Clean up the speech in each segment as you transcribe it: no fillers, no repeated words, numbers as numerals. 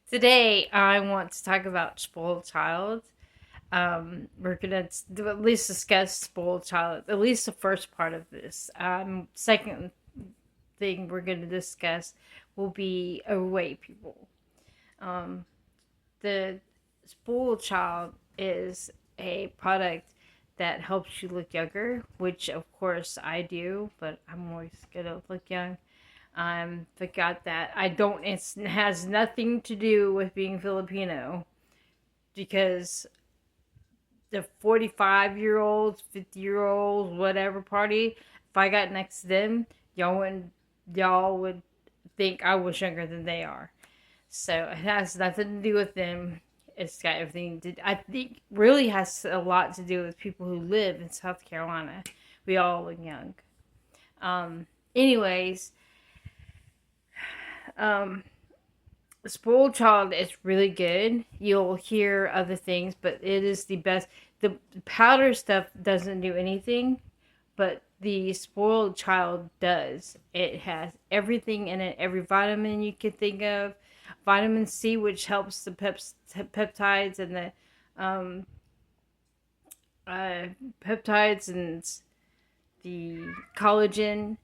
Today, I want to talk about spoiled child. We're gonna at least discuss spoiled child, at least the first part of this. Second thing we're gonna discuss will be overweight people. Um, the spoiled child is a product that helps you look younger, which of course I do, but I'm always gonna look young. Forgot that I don't. It has nothing to do with being Filipino because the 45-year-olds, 50-year-olds, whatever party, if I got next to them, y'all would think I was younger than they are. So it has nothing to do with them. It's got everything to. I think really has a lot to do with people who live in South Carolina. We all look young. Anyways, um, Spoiled Child is really good. You'll hear other things, but it is the best. The powder stuff doesn't do anything, but the Spoiled Child does. It has everything in it, every vitamin you can think of. Vitamin C, which helps the peptides and the um, uh, peptides and the collagen.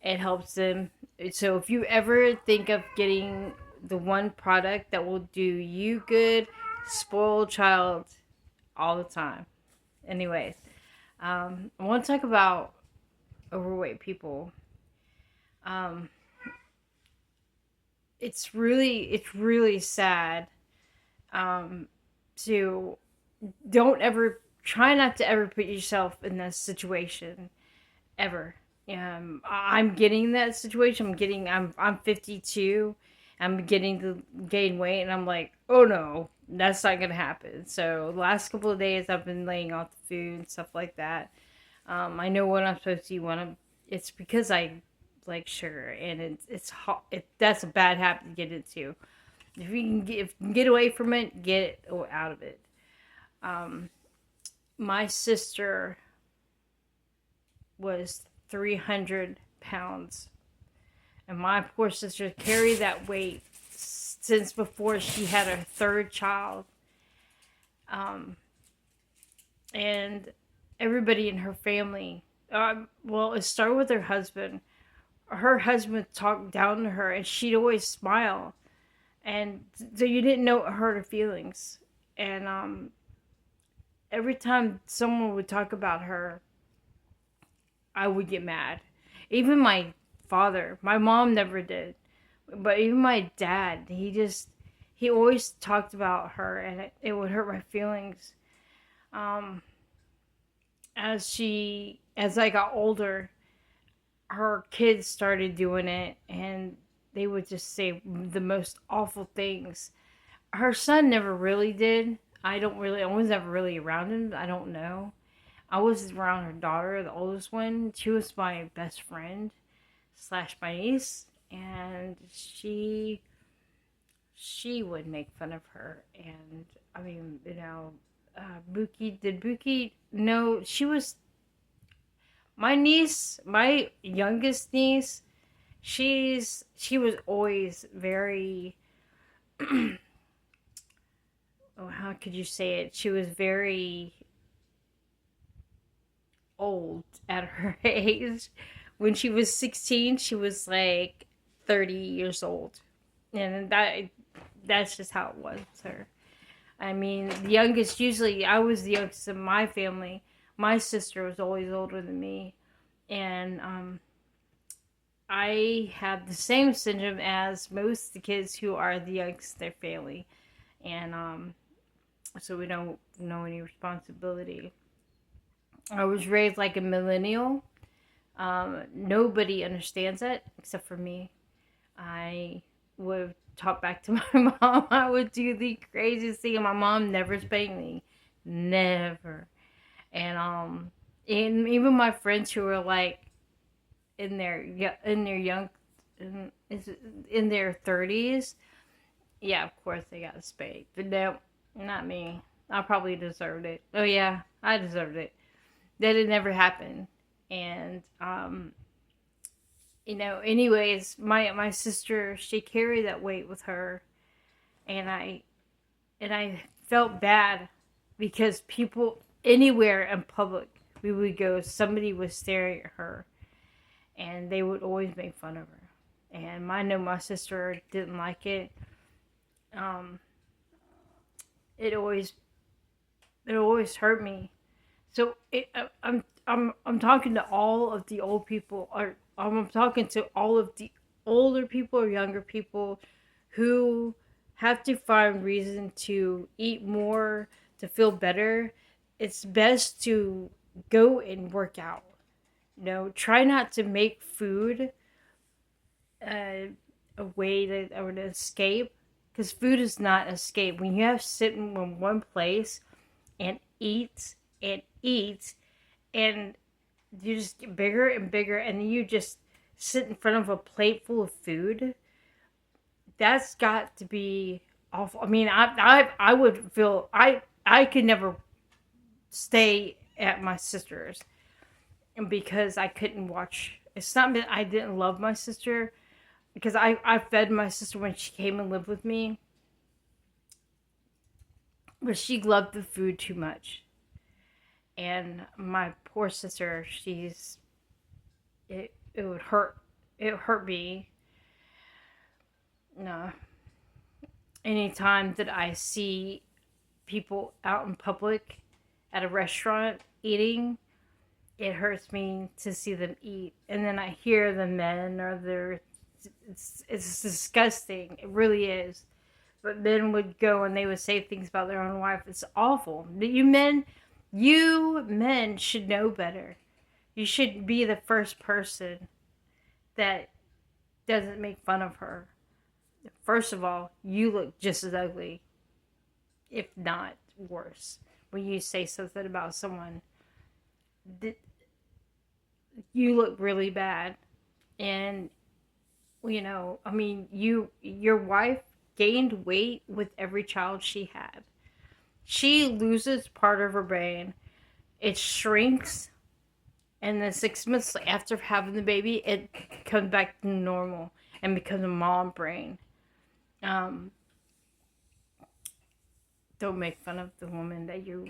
It helps them. So if you ever think of getting the one product that will do you good, Spoiled Child all the time. Anyways, I want to talk about overweight people. Um, it's really sad. Um, to don't ever try not to ever put yourself in this situation ever. I'm getting that situation. I'm 52. I'm getting to gain weight, and I'm like, oh no, that's not gonna happen. So the last couple of days, I've been laying off the food and stuff like that. I know what I'm supposed to eat when I'm. It's because I like sugar, and it's hot. That's a bad habit to get into. If you can get away from it, get it out of it. Um, my sister was 300 pounds. And my poor sister carried that weight since before she had her third child. Um, and everybody in her family, well, it started with her husband. Her husband talked down to her, and she'd always smile. And so you didn't know it hurt her feelings. And every time someone would talk about her, I would get mad. Even my father, my mom never did, but even my dad, he always talked about her, and it would hurt my feelings. Um, as I got older, her kids started doing it, and they would just say the most awful things. Her son never really did. I was never really around him. I don't know. I was around her daughter, the oldest one. She was my best friend slash my niece, and she would make fun of her. And I mean, Buki. No, she was my niece, my youngest niece. She was always very. Oh, how could you say it? She was very old at her age. When she was 16, she was like 30 years old. And that's just how it was with her. I mean, the youngest, usually, I was the youngest in my family. My sister was always older than me. And I have the same syndrome as most of the kids who are the youngest in their family. And so we don't know any responsibility. I was raised like a millennial. Nobody understands it except for me. I would talk back to my mom. I would do the craziest thing, and my mom never spanked me, never. And and even my friends who were like in their in their young in, in their 30s, yeah, of course they got spanked, but no, not me. I probably deserved it. Oh yeah, I deserved it. That had never happened, and anyways, my sister, she carried that weight with her, and I felt bad because people anywhere in public we would go, somebody was staring at her, and they would always make fun of her. And I know my sister didn't like it. Um, it always hurt me. So I'm talking to all of the old people, or I'm talking to all of the older people or younger people who have to find reason to eat more to feel better. It's best to go and work out. Try not to make food uh, a way to or to escape, because food is not escape. When you have sitting in one place and eat and you just get bigger and bigger, and then you just sit in front of a plate full of food, that's got to be awful. I mean, I would feel I could never stay at my sister's, and because I couldn't watch. It's not that I didn't love my sister, because I fed my sister when she came and lived with me, but she loved the food too much. And my poor sister, it would hurt. It hurt me. No, anytime that I see people out in public at a restaurant eating, it hurts me to see them eat. And then I hear the men or their, it's disgusting. It really is. But men would go and they would say things about their own wife. It's awful. You men should know better. You should be the first person that doesn't make fun of her. First of all, you look just as ugly, if not worse, when you say something about someone. You look really bad. And I mean, your wife gained weight with every child she had. She loses part of her brain. It shrinks, and then 6 months after having the baby, it comes back to normal and becomes a mom brain. Um, don't make fun of the woman that you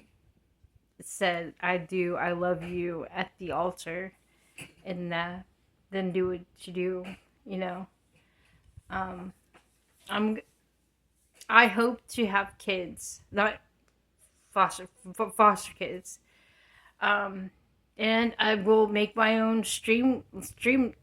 said I love you at the altar, and then do what you do. You know, um, I'm I hope to have kids, not foster foster kids. Um, and I will make my own stream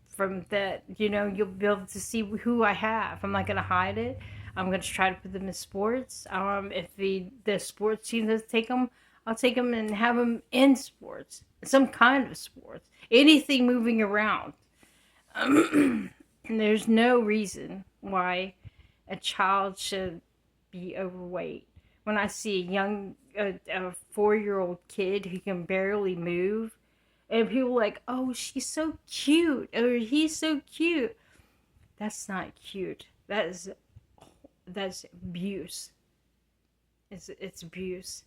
from that. You'll be able to see who I have. I'm not gonna hide it. I'm gonna try to put them in sports. If the sports team does take them, I'll take them and have them in sports, some kind of sports, anything moving around. And there's no reason why a child should be overweight. When I see a 4-year old kid who can barely move, and people are like, "Oh, she's so cute," or "He's so cute," that's not cute. That's abuse. It's abuse.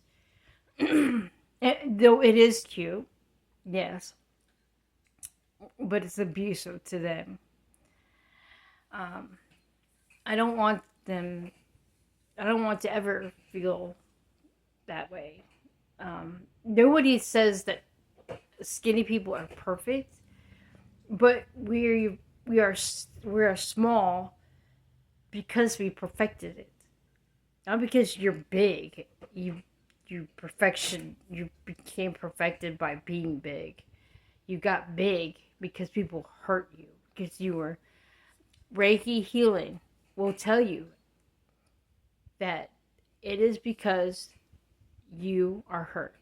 Though it is cute, yes, but it's abusive to them. Um, I don't want them. I don't want to ever feel that way. Nobody says that skinny people are perfect, but we are small because we perfected it, not because you're big. You became perfected by being big. You got big because people hurt you, because you were Reiki healing will tell you that it is because you are hurt.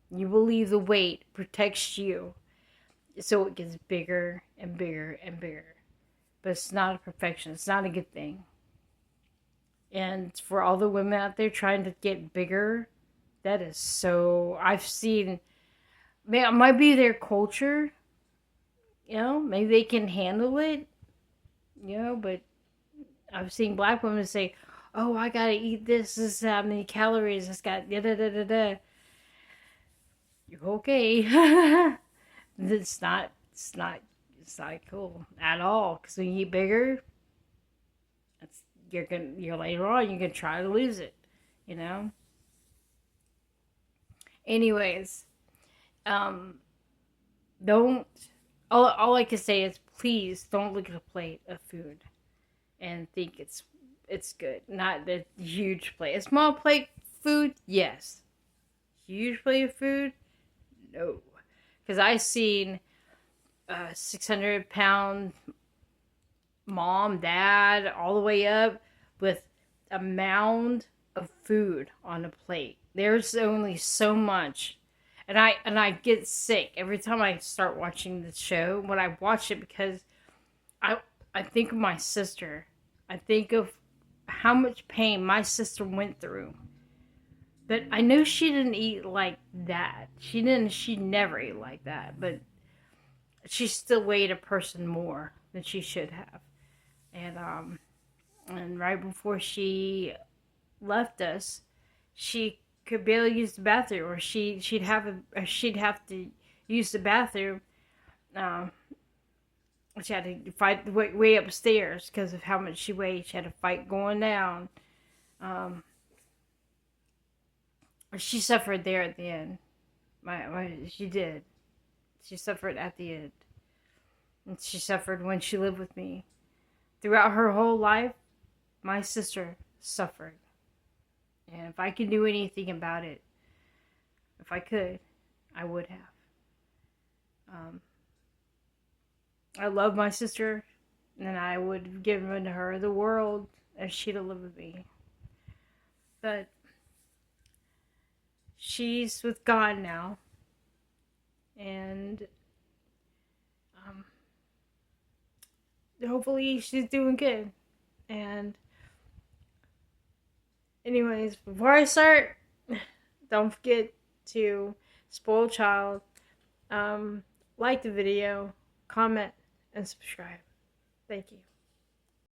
You believe the weight protects you, so it gets bigger and bigger and bigger. But it's not a perfection. It's not a good thing. And for all the women out there trying to get bigger, that is so. I've seen. It might be their culture. Maybe they can handle it. But I've seen black women say, "Oh, I gotta eat this. This is how many calories. It's got da da da da da." You're okay. It's not. It's not. It's not cool at all. Because when you get bigger, you're later on you can try to lose it, you know. Anyways, um, don't. All I can say is please don't look at a plate of food and think it's good. Not the huge plate. A small plate food, yes. Huge plate of food, no. Because I seen a 600-pound mom, dad, all the way up with a mound of food on a plate. There's only so much. And I get sick every time I start watching the show. When I watch it, because I I think of my sister. I think of how much pain my sister went through. But I know she didn't eat like that. She never ate like that, but she still weighed a person more than she should have. And and right before she left us, she could barely use the bathroom, or she'd have to use the bathroom. Um, she had to fight way upstairs because of how much she weighed. She had to fight going down. Um, she suffered there at the end. She did. She suffered at the end. And she suffered when she lived with me. Throughout her whole life, my sister suffered. And if I could do anything about it, if I could, I would have. Um, I love my sister, and I would have given her the world if she'd have lived with me. But she's with God now, and um, hopefully she's doing good. And anyways, before I start, don't forget to spoil child, like the video, comment, and subscribe. Thank you.